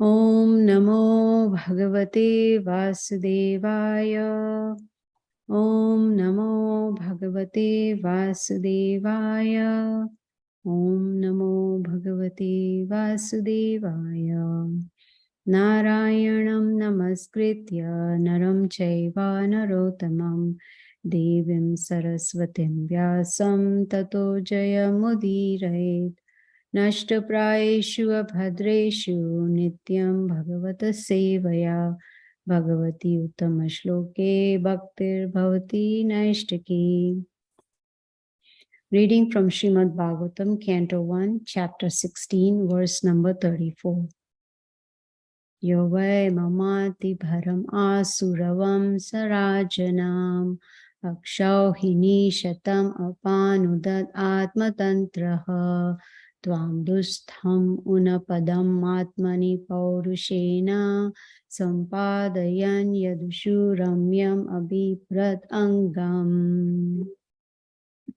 Om Namo Bhagavate Vasudevaya. Om Namo Bhagavate Vasudevaya. Om Namo Bhagavate Vasudevaya. Narayanam Namaskritya Naram Chaiva Narottamam Devim Saraswatim Vyasam Tato Jayamudirayet. नष्टप्रायेषु अभद्रेषु नित्यं भगवत सेवया Bhagwati उत्तमश्लोके भक्तिर्भवति नैष्टिकी. Reading from Srimad Bhagavatam, Canto 1, Chapter 16, verse number 34. Yo vai mamati bharam asuravam sarajanam akshauhini shatam apanudat atmatantraha Tvam dustham unapadam atmani paurushena sampadayan yadushu ramyam abhiprat angam.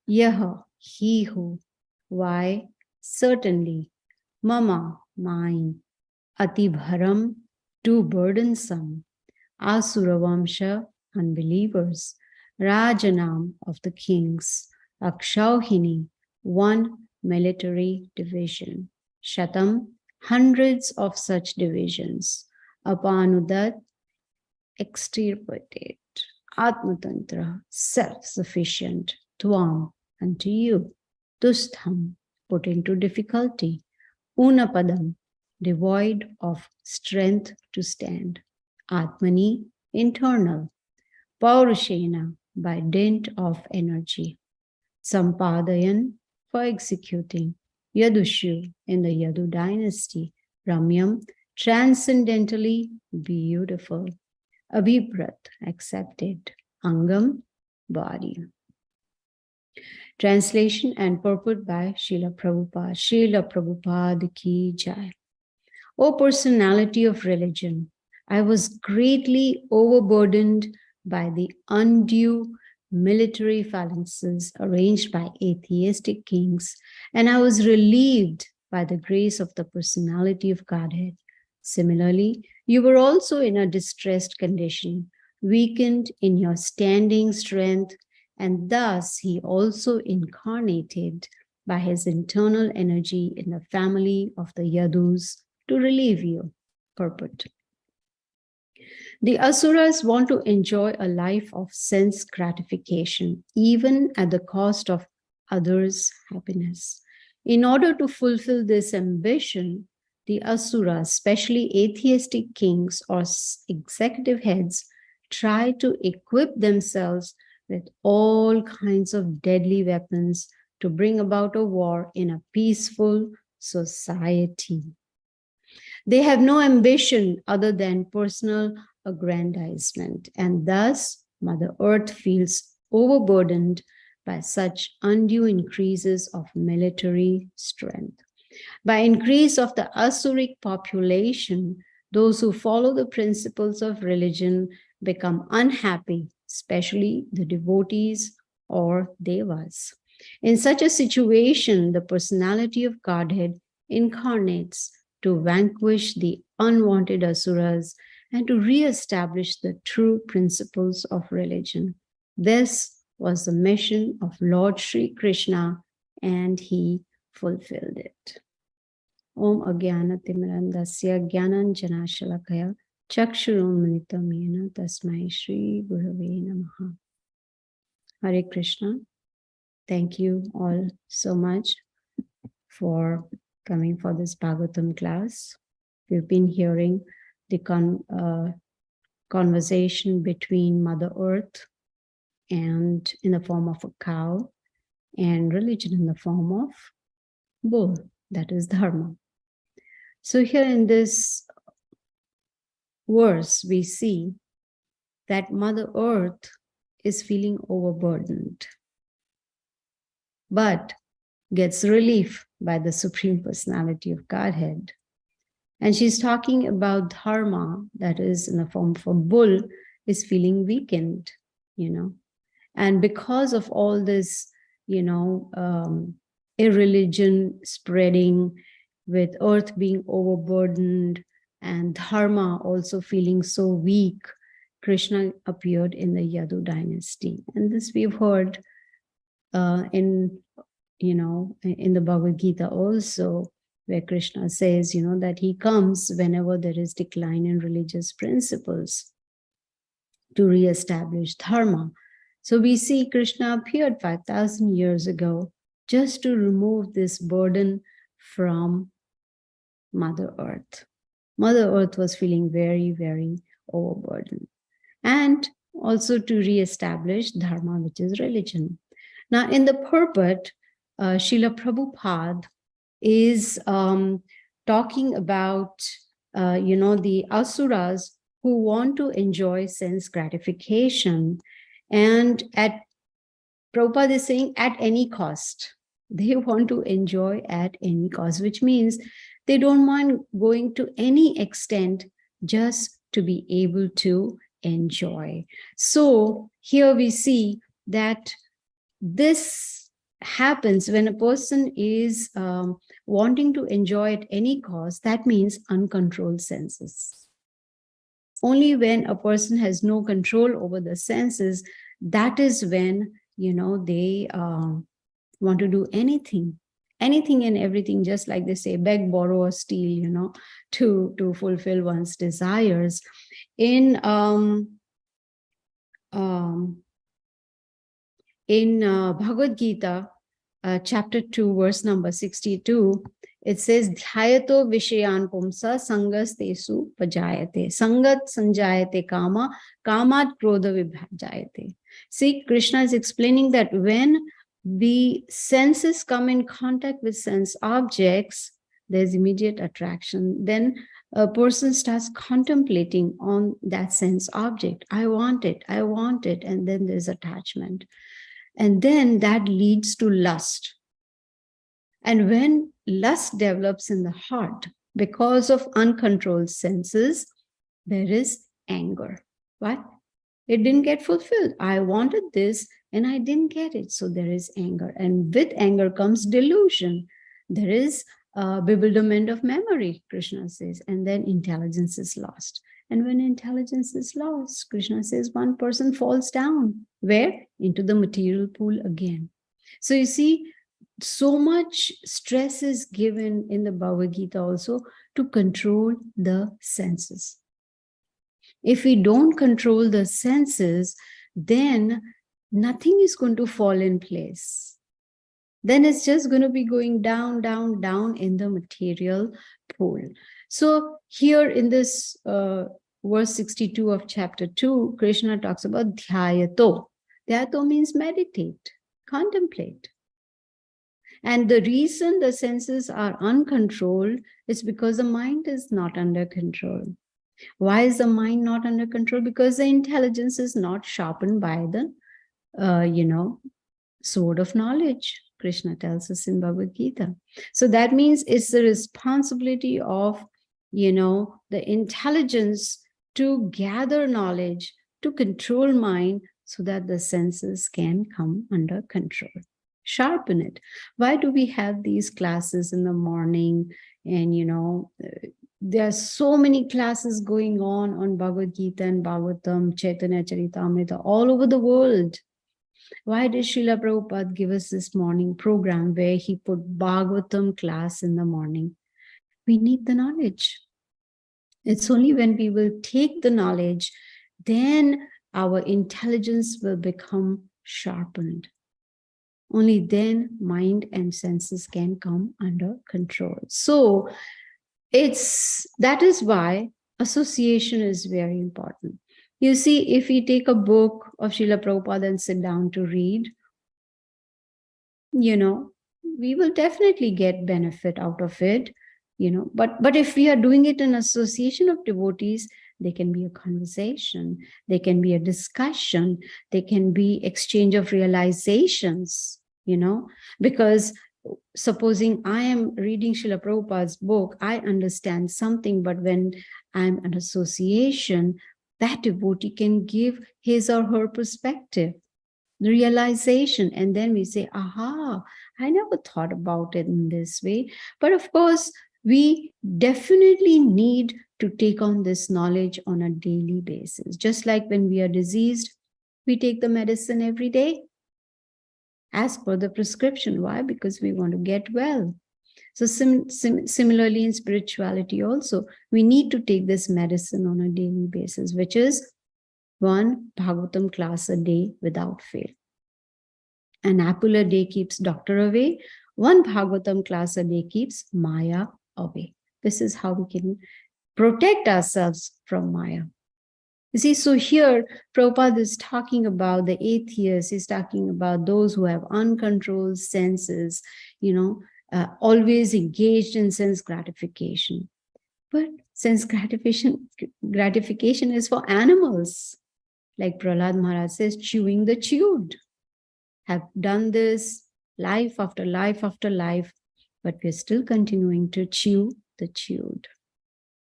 Yaha, he who, why, certainly, mama, mine, atibharam, too burdensome, asuravamsha, unbelievers, rajanam of the kings, akshauhini, one military division, shatam, hundreds of such divisions, apanudat, extirpated, atmatantra, self-sufficient, tvam, unto you, tustham, put into difficulty, unapadam, devoid of strength to stand, atmani, internal, paurushena, by dint of energy, sampadayan, for executing, Yadushu in the Yadu dynasty, Ramyam, transcendentally beautiful, Abhiprat, accepted, Angam, body. Translation and purport by Srila Prabhupada. Srila Prabhupada ki jai. O personality of religion, I was greatly overburdened by the undue military phalanxes arranged by atheistic kings, and I was relieved by the grace of the personality of Godhead. Similarly, you were also in a distressed condition, weakened in your standing strength, and thus he also incarnated by his internal energy in the family of the Yadus to relieve you. Purport. The Asuras want to enjoy a life of sense gratification, even at the cost of others' happiness. In order to fulfill this ambition, the Asuras, especially atheistic kings or executive heads, try to equip themselves with all kinds of deadly weapons to bring about a war in a peaceful society. They have no ambition other than personal aggrandizement, and thus Mother Earth feels overburdened by such undue increases of military strength. By increase of the Asuric population, those who follow the principles of religion become unhappy, especially the devotees or devas. In such a situation, the personality of Godhead incarnates to vanquish the unwanted asuras and to re-establish the true principles of religion. This was the mission of Lord Sri Krishna, and he fulfilled it. Om Agyana Timirandasya Gyananjana Shalakaya Chakshurum Militam Yena Tasmai Shri Gurave Namaha. Hare Krishna. Thank you all so much for coming for this Bhagavatam class. We've been hearing the conversation between Mother Earth and in the form of a cow, and religion in the form of bull, that is dharma. So here in this verse, we see that Mother Earth is feeling overburdened, but gets relief by the Supreme Personality of Godhead. And she's talking about dharma, that is in the form of a bull, is feeling weakened, And because of all this, irreligion spreading, with earth being overburdened, and Dharma also feeling so weak, Krishna appeared in the Yadu dynasty. And this we've heard in the Bhagavad Gita also, where Krishna says, that he comes whenever there is decline in religious principles to reestablish dharma. So we see Krishna appeared 5,000 years ago just to remove this burden from Mother Earth. Mother Earth was feeling very, very overburdened. And also to reestablish dharma, which is religion. Now, in the purport, Srila Prabhupada is talking about, the asuras who want to enjoy sense gratification. And Prabhupada is saying at any cost. They want to enjoy at any cost, which means they don't mind going to any extent just to be able to enjoy. So here we see that this happens when a person is wanting to enjoy at any cost. That means uncontrolled senses. Only when a person has no control over the senses, that is when, they want to do anything and everything, just like they say, beg, borrow, or steal, to fulfill one's desires. In Bhagavad Gita, chapter 2, verse number 62, it says, Dhyato Vishayan Pumsa Sangas Tesu Pajayate. Sangat Sanjayate Kama, Kamat Krodha Vibhajayate. See, Krishna is explaining that when the senses come in contact with sense objects, there's immediate attraction. Then a person starts contemplating on that sense object. I want it. And then there's attachment. And then that leads to lust. And when lust develops in the heart because of uncontrolled senses, there is anger. What? It didn't get fulfilled. I wanted this and I didn't get it. So there is anger. And with anger comes delusion. There is bewilderment of memory, Krishna says. And then intelligence is lost. And when intelligence is lost, Krishna says one person falls down. Where? Into the material pool again. So you see, so much stress is given in the Bhagavad Gita also to control the senses. If we don't control the senses, then nothing is going to fall in place. Then it's just going to be going down, down, down in the material pool. So here in this verse 62 of chapter 2, Krishna talks about dhyato. Dhyato means meditate, contemplate. And the reason the senses are uncontrolled is because the mind is not under control. Why is the mind not under control? Because the intelligence is not sharpened by the, sword of knowledge. Krishna tells us in Bhagavad Gita. So that means it's the responsibility of, the intelligence to gather knowledge, to control mind so that the senses can come under control. Sharpen it. Why do we have these classes in the morning? And, there are so many classes going on Bhagavad Gita and Bhagavatam, Chaitanya Charitamrita, all over the world. Why did Srila Prabhupada give us this morning program where he put Bhagavatam class in the morning? We need the knowledge. It's only when we will take the knowledge, then our intelligence will become sharpened. Only then mind and senses can come under control. So that is why association is very important. You see, if we take a book of Srila Prabhupada and sit down to read, we will definitely get benefit out of it, but if we are doing it in association of devotees, there can be a conversation, there can be a discussion, there can be exchange of realizations, because supposing I am reading Srila Prabhupada's book, I understand something, but when I'm an association, that devotee can give his or her perspective, the realization, and then we say, aha, I never thought about it in this way. But of course, We definitely need to take on this knowledge on a daily basis. Just like when we are diseased, we take the medicine every day as per the prescription. Why? Because we want to get well. So similarly in spirituality also, we need to take this medicine on a daily basis, which is one Bhagavatam class a day without fail. An apple a day keeps doctor away. One Bhagavatam class a day keeps Maya away. This is how we can protect ourselves from Maya. You see, so here Prabhupada is talking about the atheists. He's talking about those who have uncontrolled senses, always engaged in sense gratification. But sense gratification is for animals. Like Prahlad Maharaj says, chewing the chewed. Have done this life after life after life, but we're still continuing to chew the chewed.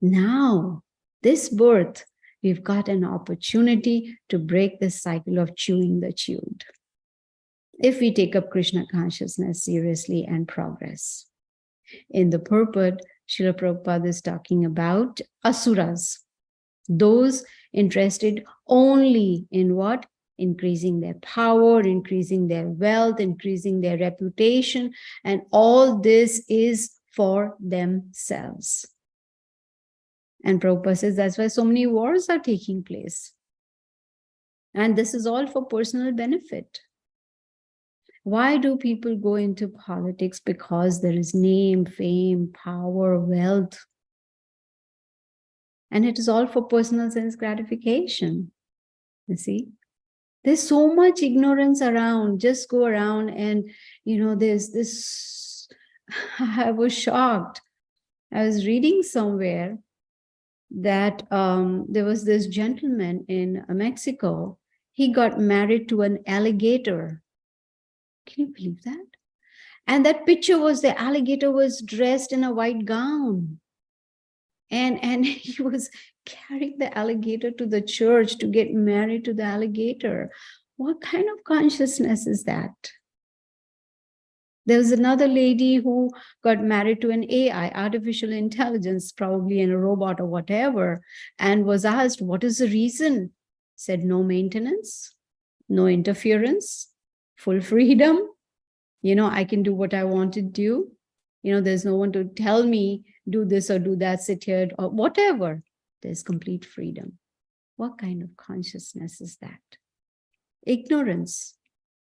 Now, this birth, we've got an opportunity to break this cycle of chewing the chewed. If we take up Krishna consciousness seriously and progress. In the purport, Srila Prabhupada is talking about asuras, those interested only in what? Increasing their power, increasing their wealth, increasing their reputation, and all this is for themselves. And Prabhupada says that's why so many wars are taking place. And this is all for personal benefit. Why do people go into politics? Because there is name, fame, power, wealth. And it is all for personal sense gratification. You see? There's so much ignorance around. Just go around and, there's this. I was shocked. I was reading somewhere that there was this gentleman in Mexico. He got married to an alligator. Can you believe that? And that picture was the alligator was dressed in a white gown. And he was carrying the alligator to the church to get married to the alligator. What kind of consciousness is that? There was another lady who got married to an AI, artificial intelligence, probably in a robot or whatever, and was asked, what is the reason? Said, no maintenance, no interference, full freedom. I can do what I want to do. There's no one to tell me, do this or do that, sit here or whatever. There's complete freedom. What kind of consciousness is that? Ignorance.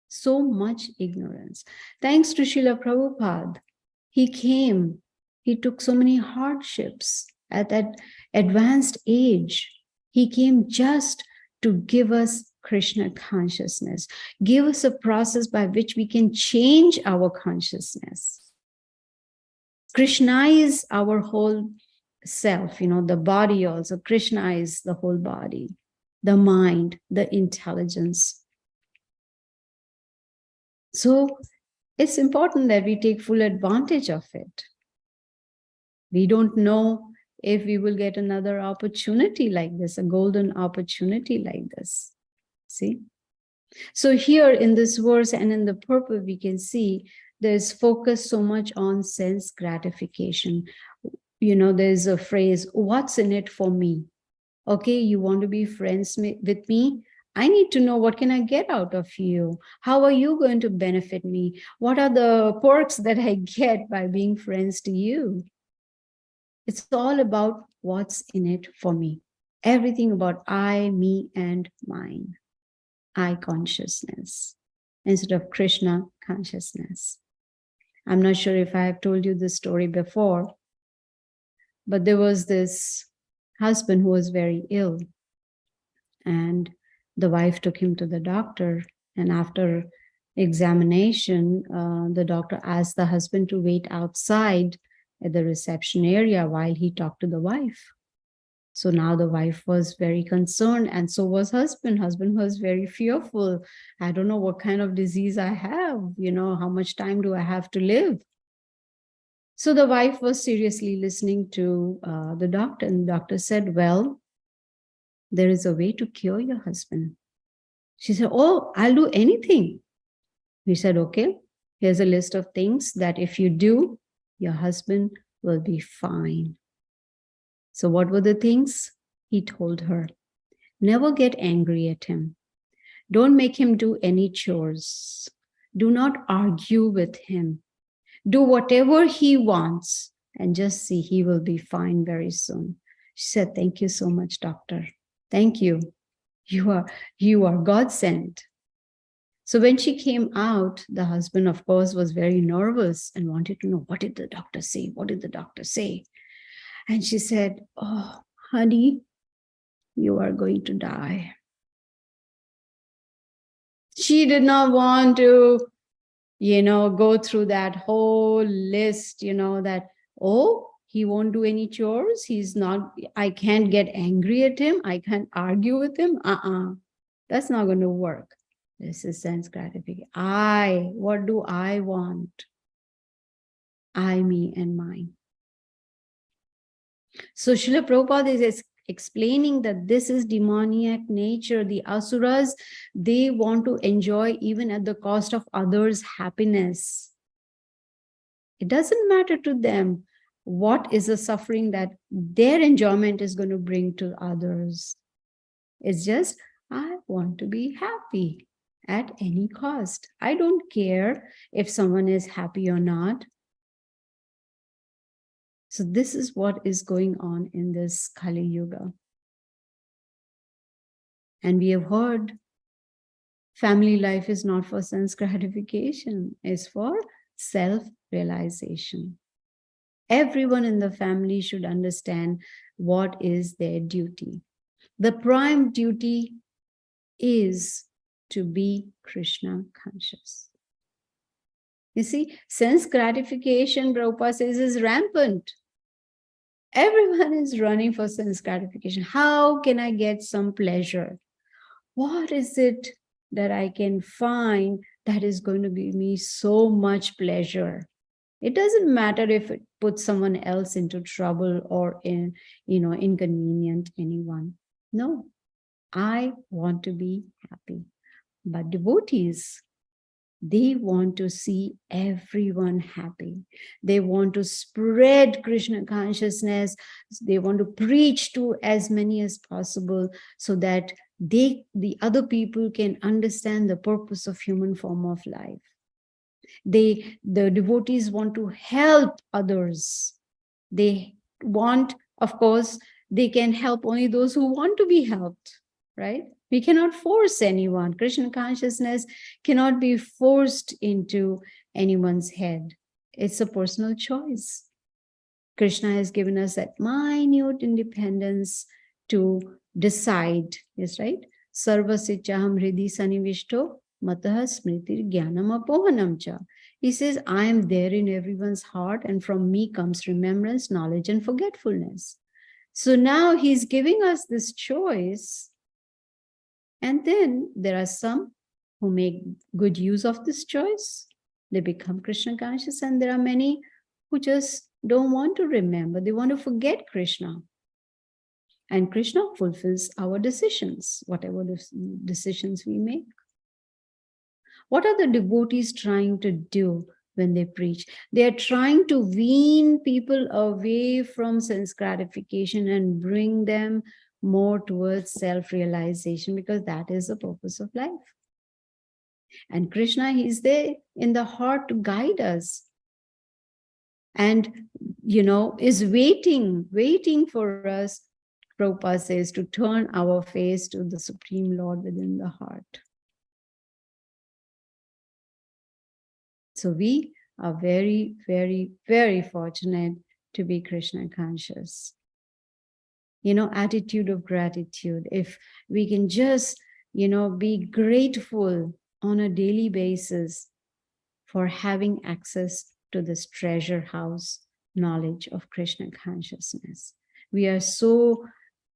So much ignorance. Thanks to Srila Prabhupada, he came. He took so many hardships at that advanced age. He came just to give us Krishna consciousness, give us a process by which we can change our consciousness. Krishna is our whole self, the body also. Krishna is the whole body, the mind, the intelligence. So it's important that we take full advantage of it. We don't know if we will get another opportunity like this, a golden opportunity like this. See? So here in this verse and in the purport, we can see there's focus so much on sense gratification. There's a phrase, what's in it for me? Okay, you want to be friends with me? I need to know what can I get out of you? How are you going to benefit me? What are the perks that I get by being friends to you? It's all about what's in it for me. Everything about I, me, and mine. I consciousness instead of Krishna consciousness. I'm not sure if I have told you this story before, but there was this husband who was very ill, and the wife took him to the doctor, and after examination, the doctor asked the husband to wait outside at the reception area while he talked to the wife. So now the wife was very concerned, and so was husband. Husband was very fearful. I don't know what kind of disease I have, how much time do I have to live? So the wife was seriously listening to the doctor, and the doctor said, well, there is a way to cure your husband. She said, oh, I'll do anything. He said, okay, here's a list of things that if you do, your husband will be fine. So what were the things? He told her, never get angry at him. Don't make him do any chores. Do not argue with him. Do whatever he wants and just see he will be fine very soon. She said, thank you so much, doctor. Thank you. You are God sent. So when she came out, the husband, of course, was very nervous and wanted to know, what did the doctor say? What did the doctor say? And she said, oh, honey, you are going to die. She did not want to, go through that whole list, that, oh, he won't do any chores. He's not, I can't get angry at him. I can't argue with him. That's not going to work. This is sense gratification. What do I want? I, me, and mine. So Srila Prabhupada is explaining that this is demoniac nature. The asuras, they want to enjoy even at the cost of others' happiness. It doesn't matter to them what is the suffering that their enjoyment is going to bring to others. It's just, I want to be happy at any cost. I don't care if someone is happy or not. So this is what is going on in this Kali Yuga. And we have heard family life is not for sense gratification, it's for self-realization. Everyone in the family should understand what is their duty. The prime duty is to be Krishna conscious. You see, sense gratification, Prabhupada says, is rampant. Everyone is running for sense gratification. How can I get some pleasure? What is it that I can find that is going to give me so much pleasure? It doesn't matter if it puts someone else into trouble or inconvenient anyone. No, I want to be happy. But devotees, they want to see everyone happy. They want to spread Krishna consciousness. They want to preach to as many as possible so that the other people can understand the purpose of human form of life. The devotees want to help others. They want, of course, they can help only those who want to be helped, right? We cannot force anyone. Krishna consciousness cannot be forced into anyone's head. It's a personal choice. Krishna has given us that minute independence to decide, yes, right? Sarva sichaham hridi sanivishto matah smritir jnanam apohanam cha. He says, I am there in everyone's heart, and from me comes remembrance, knowledge, and forgetfulness. So now he's giving us this choice. And then there are some who make good use of this choice. They become Krishna conscious, and there are many who just don't want to remember. They want to forget Krishna. And Krishna fulfills our decisions, whatever decisions we make. What are the devotees trying to do when they preach? They are trying to wean people away from sense gratification and bring them more towards self-realization, because that is the purpose of life. And Krishna, he's there in the heart to guide us. And, is waiting for us, Prabhupada says, to turn our face to the Supreme Lord within the heart. So we are very, very, very fortunate to be Krishna conscious. Attitude of gratitude. If we can just, be grateful on a daily basis for having access to this treasure house knowledge of Krishna consciousness. We are so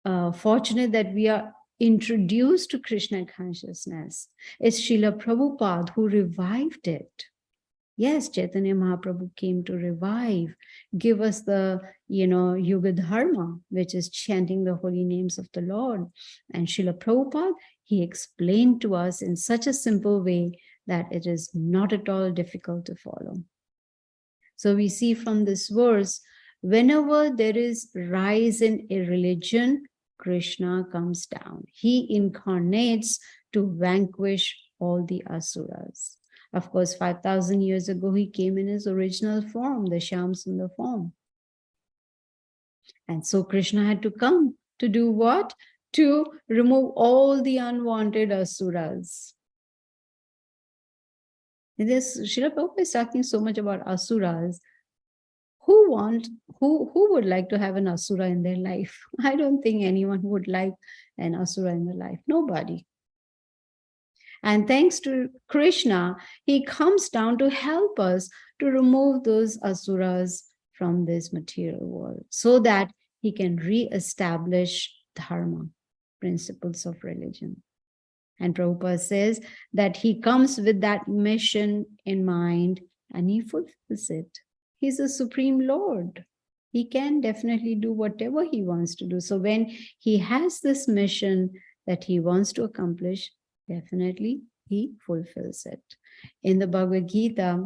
fortunate that we are introduced to Krishna consciousness. It's Srila Prabhupada who revived it. Yes, Chaitanya Mahaprabhu came to revive, give us the, Yuga Dharma, which is chanting the holy names of the Lord. And Srila Prabhupada, he explained to us in such a simple way that it is not at all difficult to follow. So we see from this verse, Whenever there is rise in a religion, Krishna comes down. He incarnates to vanquish all the asuras. Of course, 5,000 years ago, he came in his original form, the Shyam Sundar form. And so Krishna had to come to do what? To remove all the unwanted asuras. And this Srila Prabhupada is talking so much about asuras. Who would like to have an asura in their life? I don't think anyone would like an asura in their life. Nobody. And thanks to Krishna, he comes down to help us to remove those asuras from this material world so that he can re-establish dharma, principles of religion. And Prabhupada says that he comes with that mission in mind and he fulfills it. He's the Supreme Lord. He can definitely do whatever he wants to do. So when he has this mission that he wants to accomplish, definitely he fulfills it. In the Bhagavad Gita,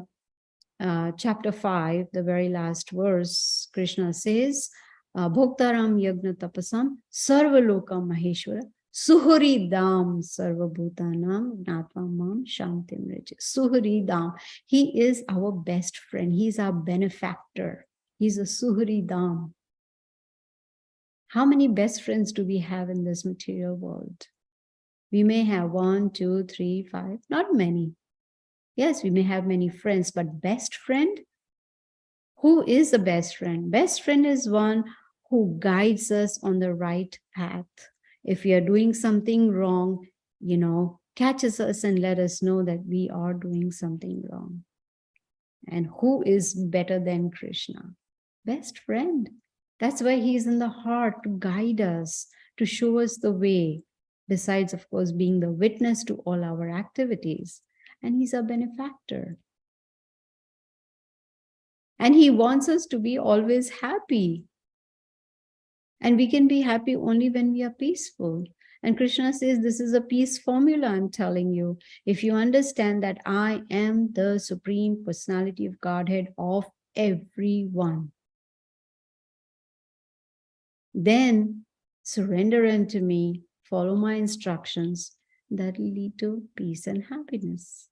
chapter 5, the very last verse, Krishna says, Bhoktaram yagna tapasam sarvalokam maheshwara suhuridam sarvabhutanam gnatvam shantim rich. Suhuridam. He is our best friend. He's our benefactor. He's a suhuridam. How many best friends do we have in this material world? We may have 1, 2, 3, 5, not many. Yes, we may have many friends, but best friend? Who is the best friend? Best friend is one who guides us on the right path. If we are doing something wrong, catches us and let us know that we are doing something wrong. And who is better than Krishna? Best friend. That's why he's in the heart to guide us, to show us the way, besides, of course, being the witness to all our activities. And he's a benefactor. And he wants us to be always happy. And we can be happy only when we are peaceful. And Krishna says, this is a peace formula, I'm telling you. If you understand that I am the Supreme Personality of Godhead of everyone, then surrender unto me, follow my instructions that will lead to peace and happiness.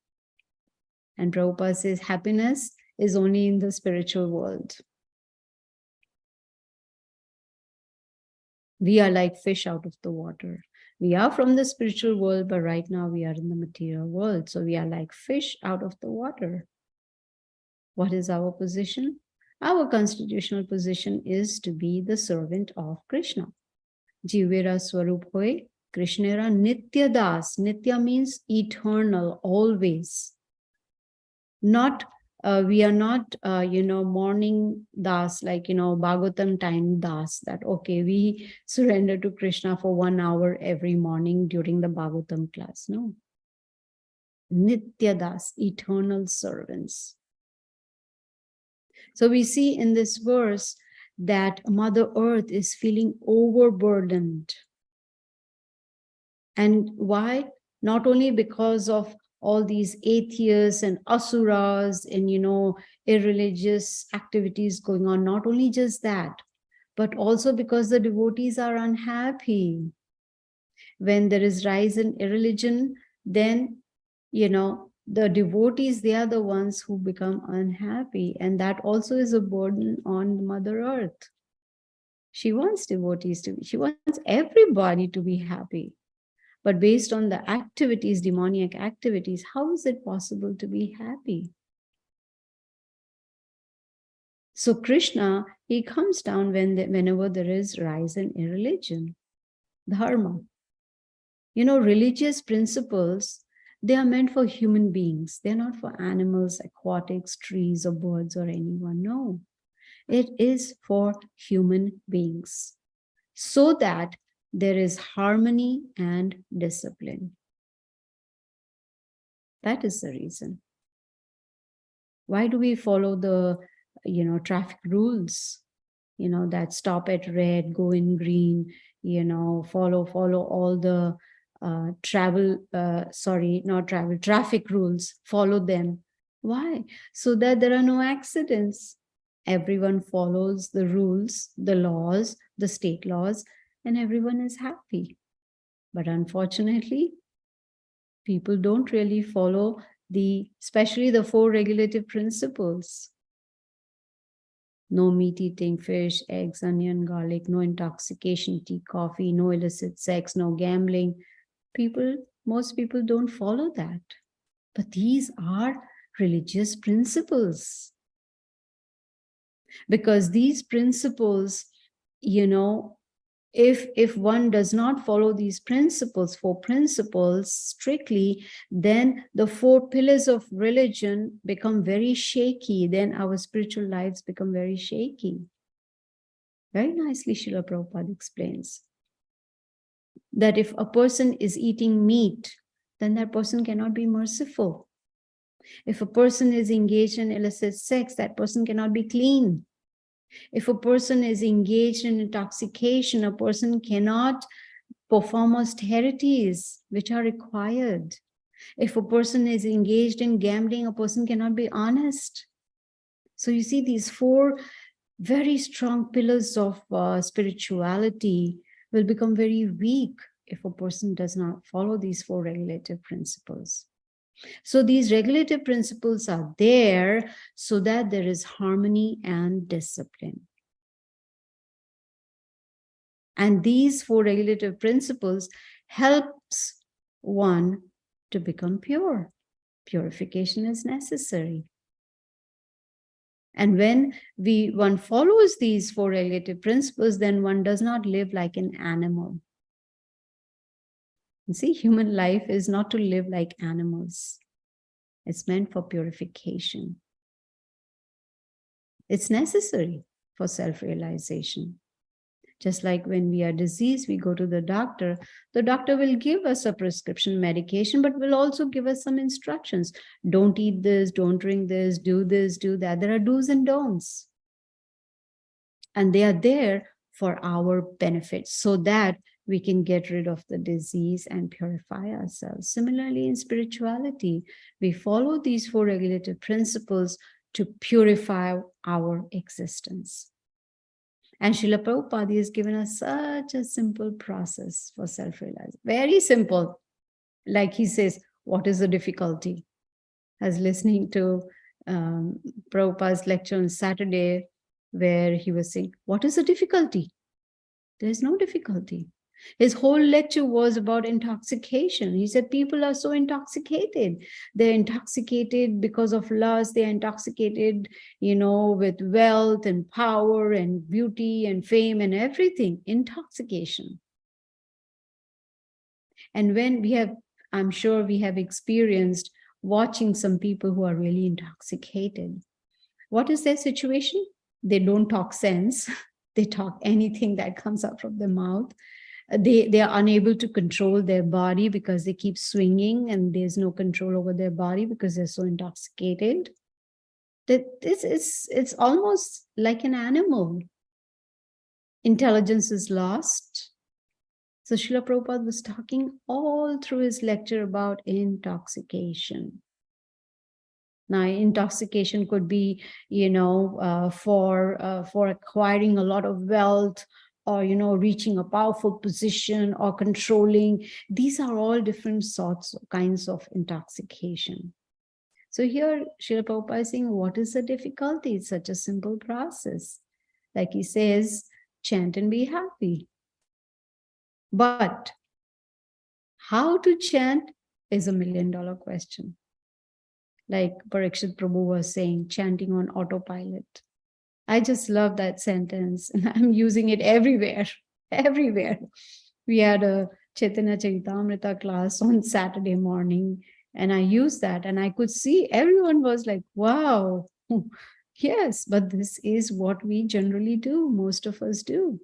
And Prabhupada says happiness is only in the spiritual world. We are like fish out of the water. We are from the spiritual world, but right now we are in the material world. So we are like fish out of the water. What is our position? Our constitutional position is to be the servant of Krishna. Jivera Swarup Hoy, Krishnera Nitya Das. Nitya means eternal, always. Not we are not, morning das, like, Bhagavatam time das, that, okay, we surrender to Krishna for 1 hour every morning during the Bhagavatam class. No. Nitya das, eternal servants. So we see in this verse that Mother Earth is feeling overburdened. And why? Not only because of all these atheists and asuras and, irreligious activities going on. Not only just that, but also because the devotees are unhappy. When there is rise in irreligion, then, the devotees, they are the ones who become unhappy. And that also is a burden on Mother Earth. She wants devotees to be, she wants everybody to be happy. But based on the activities, demoniac activities, how is it possible to be happy? So Krishna, he comes down whenever there is rise in irreligion, dharma. Religious principles, they are meant for human beings. They're not for animals, aquatics, trees, or birds, or anyone. No, it is for human beings, so that there is harmony and discipline. That is the reason. Why do we follow the, traffic rules? That stop at red, go in green, follow all the traffic rules, follow them. Why? So that there are no accidents. Everyone follows the rules, the laws, the state laws, and everyone is happy. But unfortunately, people don't really follow especially the 4 regulative principles. No meat eating, fish, eggs, onion, garlic, no intoxication, tea, coffee, no illicit sex, no gambling. Most people don't follow that. But these are religious principles. Because these principles, if one does not follow these principles, 4 principles strictly, then the 4 pillars of religion become very shaky. Then our spiritual lives become very shaky. Very nicely, Srila Prabhupada explains that if a person is eating meat, then that person cannot be merciful. If a person is engaged in illicit sex, that person cannot be clean. If a person is engaged in intoxication, a person cannot perform austerities which are required. If a person is engaged in gambling, a person cannot be honest. So you see, these 4 very strong pillars of spirituality will become very weak if a person does not follow these 4 regulative principles. So these regulative principles are there so that there is harmony and discipline. And these 4 regulative principles helps one to become pure. Purification is necessary. And when one follows these 4 regulative principles, then one does not live like an animal. You see, human life is not to live like animals. It's meant for purification. It's necessary for self-realization. Just like when we are diseased, we go to the doctor will give us a prescription medication, but will also give us some instructions. Don't eat this, don't drink this, do that. There are do's and don'ts. And they are there for our benefit so that we can get rid of the disease and purify ourselves. Similarly, in spirituality, we follow these 4 regulative principles to purify our existence. And Srila Prabhupada has given us such a simple process for self-realization. Very simple. Like he says, what is the difficulty? I was listening to Prabhupada's lecture on Saturday where he was saying, what is the difficulty? There's no difficulty. His whole lecture was about intoxication. He said people are so intoxicated. They're intoxicated because of lust. They're intoxicated, with wealth and power and beauty and fame and everything. Intoxication. And when I'm sure we have experienced watching some people who are really intoxicated. What is their situation? They don't talk sense. They talk anything that comes out from their mouth. They are unable to control their body because they keep swinging and there's no control over their body because they're so intoxicated. It's almost like an animal. Intelligence is lost. So Srila Prabhupada was talking all through his lecture about intoxication. Now, intoxication could be, for acquiring a lot of wealth, or, reaching a powerful position or controlling. These are all different kinds of intoxication. So here, Srila Prabhupada is saying, what is the difficulty? It's such a simple process. Like he says, chant and be happy. But how to chant is $1 million question. Like Pariksit Prabhu was saying, chanting on autopilot. I just love that sentence, and I'm using it everywhere. We had a Chaitanya Charitamrita class on Saturday morning, and I used that, and I could see everyone was like, wow, yes, but this is what we generally do. Most of us do.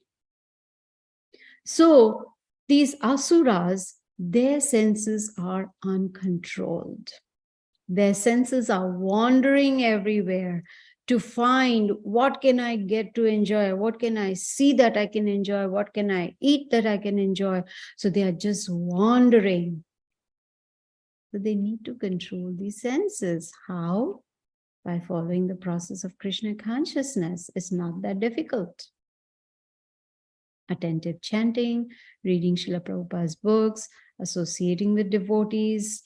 So these asuras, their senses are uncontrolled. Their senses are wandering everywhere to find what can I get to enjoy, what can I see that I can enjoy, what can I eat that I can enjoy. So they are just wandering. So they need to control these senses. How? by following the process of Krishna consciousness. It's not that difficult. Attentive chanting, reading Srila Prabhupada's books, associating with devotees,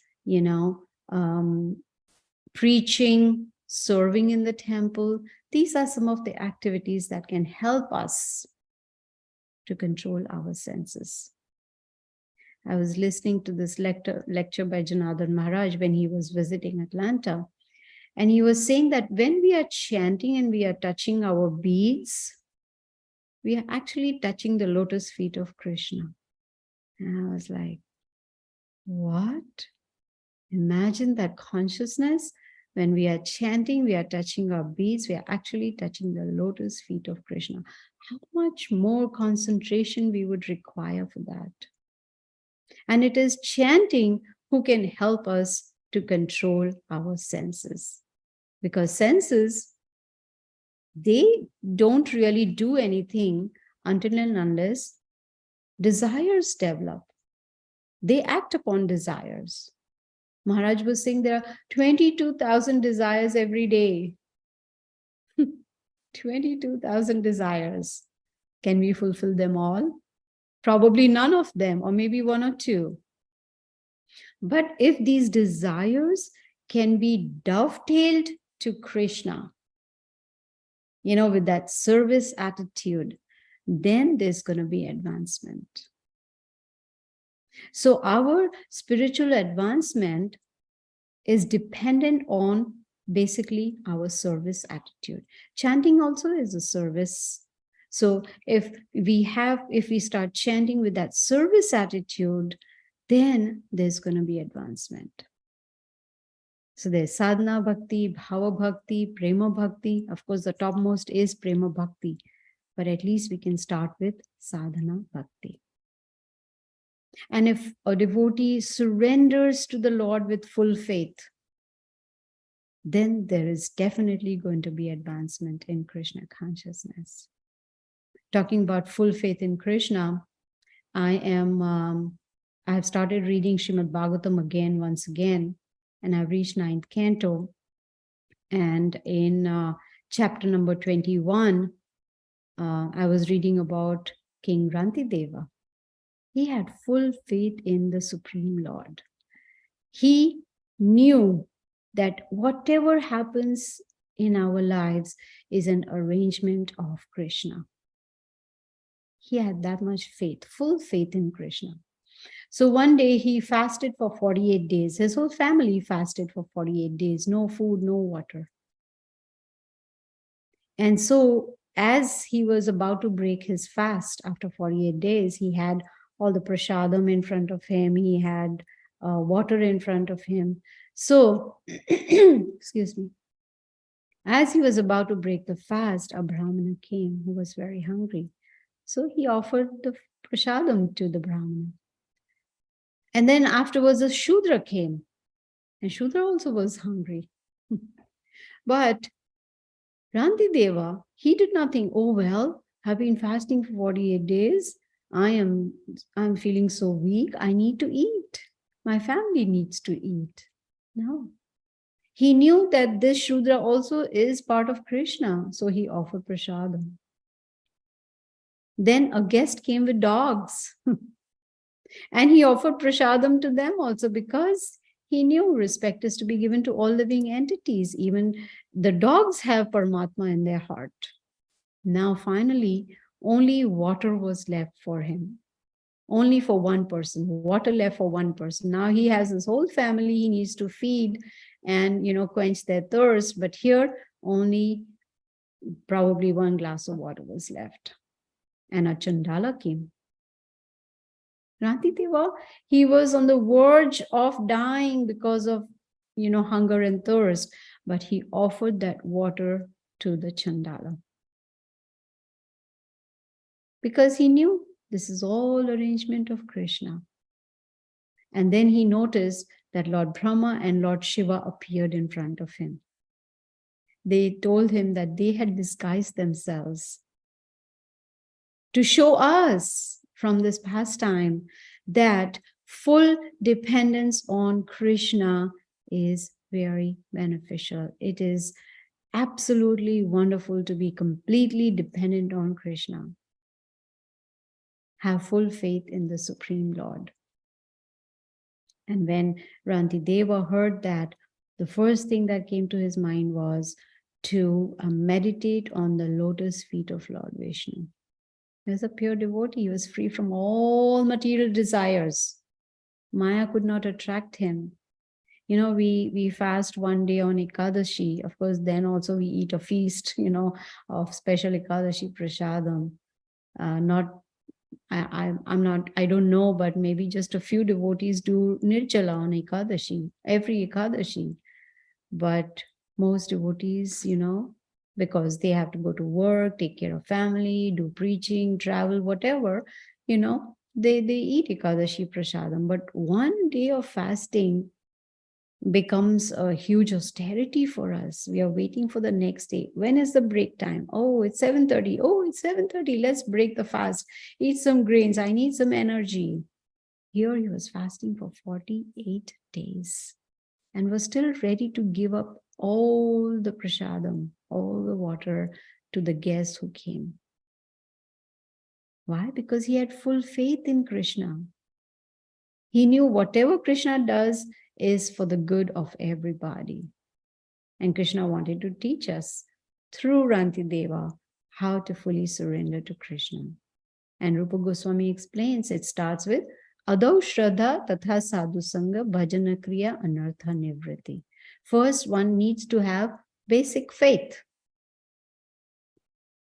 preaching, serving in the temple. These are some of the activities that can help us to control our senses. I was listening to this lecture by Janardhan Maharaj when he was visiting Atlanta. And he was saying that when we are chanting and we are touching our beads, we are actually touching the lotus feet of Krishna. And I was like, what? Imagine that consciousness. When we are chanting, we are touching our beads, we are actually touching the lotus feet of Krishna. How much more concentration we would require for that? And it is chanting who can help us to control our senses. Because senses, they don't really do anything until and unless desires develop. They act upon desires. Maharaj was saying there are 22,000 desires every day. 22,000 desires. Can we fulfill them all? Probably none of them, or maybe one or two. But if these desires can be dovetailed to Krishna, with that service attitude, then there's going to be advancement. So our spiritual advancement is dependent on basically our service attitude. Chanting also is a service. So if we start chanting with that service attitude, then there's going to be advancement. So there's sadhana bhakti, bhava bhakti, prema bhakti. Of course, the topmost is prema bhakti, but at least we can start with sadhana bhakti. And if a devotee surrenders to the Lord with full faith, then there is definitely going to be advancement in Krishna consciousness. Talking about full faith in Krishna, I have started reading Srimad Bhagavatam once again, and I've reached 9th Canto. And in chapter number 21, I was reading about King Rantideva. He had full faith in the Supreme Lord. He knew that whatever happens in our lives is an arrangement of Krishna. He had that much faith, full faith in Krishna. So one day he fasted for 48 days. His whole family fasted for 48 days. No food, no water. And so as he was about to break his fast after 48 days, he had all the prasadam in front of him. He had water in front of him. So, excuse me. As he was about to break the fast, a Brahmana came who was very hungry. So he offered the prasadam to the Brahmana. And then afterwards, a Shudra came. And Shudra also was hungry. But Rantideva, he did not think, oh, well, I've been fasting for 48 days. I'm feeling so weak. I need to eat. My family needs to eat. No. He knew that this Shudra also is part of Krishna. So he offered prasadam. Then a guest came with dogs. And he offered prasadam to them also because he knew respect is to be given to all living entities. Even the dogs have Paramatma in their heart. Now, finally, only water was left for him. Only for one person. Water left for one person. Now he has his whole family he needs to feed and, quench their thirst. But here, only probably one glass of water was left. And a Chandala came. Rantideva, he was on the verge of dying because of, hunger and thirst, but he offered that water to the Chandala. Because he knew this is all arrangement of Krishna. And then he noticed that Lord Brahma and Lord Shiva appeared in front of him. They told him that they had disguised themselves to show us from this pastime that full dependence on Krishna is very beneficial. It is absolutely wonderful to be completely dependent on Krishna. Have full faith in the Supreme Lord. And when Rantideva heard that, the first thing that came to his mind was to meditate on the lotus feet of Lord Vishnu. He was a pure devotee. He was free from all material desires. Maya could not attract him. You know, we fast one day on Ekadashi. Of course, then also we eat a feast, of special Ekadashi prasadam. I don't know, but maybe just a few devotees do Nirjala on Ekadashi, every Ekadashi. But most devotees, because they have to go to work, take care of family, do preaching, travel, whatever, they eat Ekadashi prasadam. But one day of fasting becomes a huge austerity for us. We are waiting for the next day. When is the break time? Oh, it's 7:30. Oh, it's 7:30. Let's break the fast. Eat some grains. I need some energy. Here he was fasting for 48 days and was still ready to give up all the prasadam, all the water to the guests who came. Why? Because he had full faith in Krishna. He knew whatever Krishna does is for the good of everybody. And Krishna wanted to teach us through Rantideva how to fully surrender to Krishna. And Rupa Goswami explains, it starts with Adau Shraddha Tatha Sadhu Sangha Bhajana Kriya Anartha Nivriti. First, one needs to have basic faith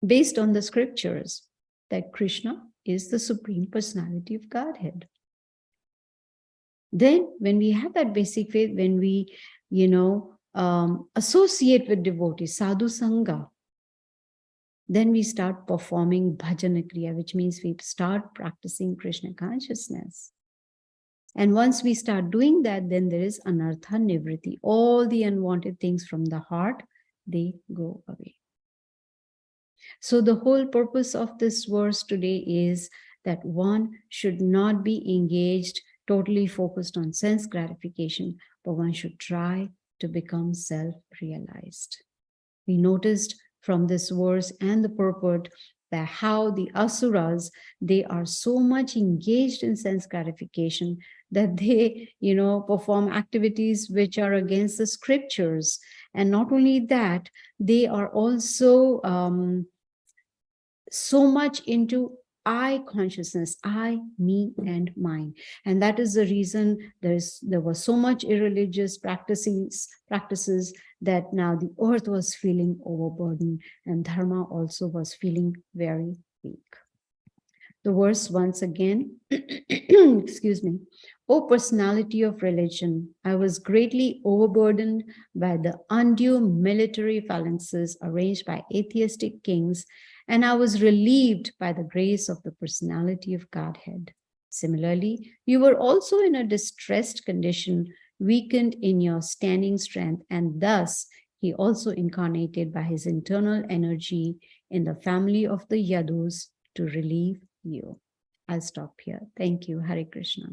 based on the scriptures that Krishna is the Supreme Personality of Godhead. Then when we have that basic faith, when we, associate with devotees, sadhu sangha, then we start performing bhajana kriya, which means we start practicing Krishna consciousness. And once we start doing that, then there is anartha nivriti. All the unwanted things from the heart, they go away. So the whole purpose of this verse today is that one should not be engaged, totally focused on sense gratification, but one should try to become self-realized. We noticed from this verse and the purport that how the asuras, they are so much engaged in sense gratification that they, perform activities which are against the scriptures. And not only that, they are also so much into I consciousness, I, me, and mine. And that is the reason there was so much irreligious practices that now the earth was feeling overburdened and dharma also was feeling very weak. The verse once again, excuse me. O personality of religion, I was greatly overburdened by the undue military phalanxes arranged by atheistic kings, and I was relieved by the grace of the personality of Godhead. Similarly, you were also in a distressed condition, weakened in your standing strength, and thus he also incarnated by his internal energy in the family of the Yadus to relieve you. I'll stop here. Thank you. Hare Krishna.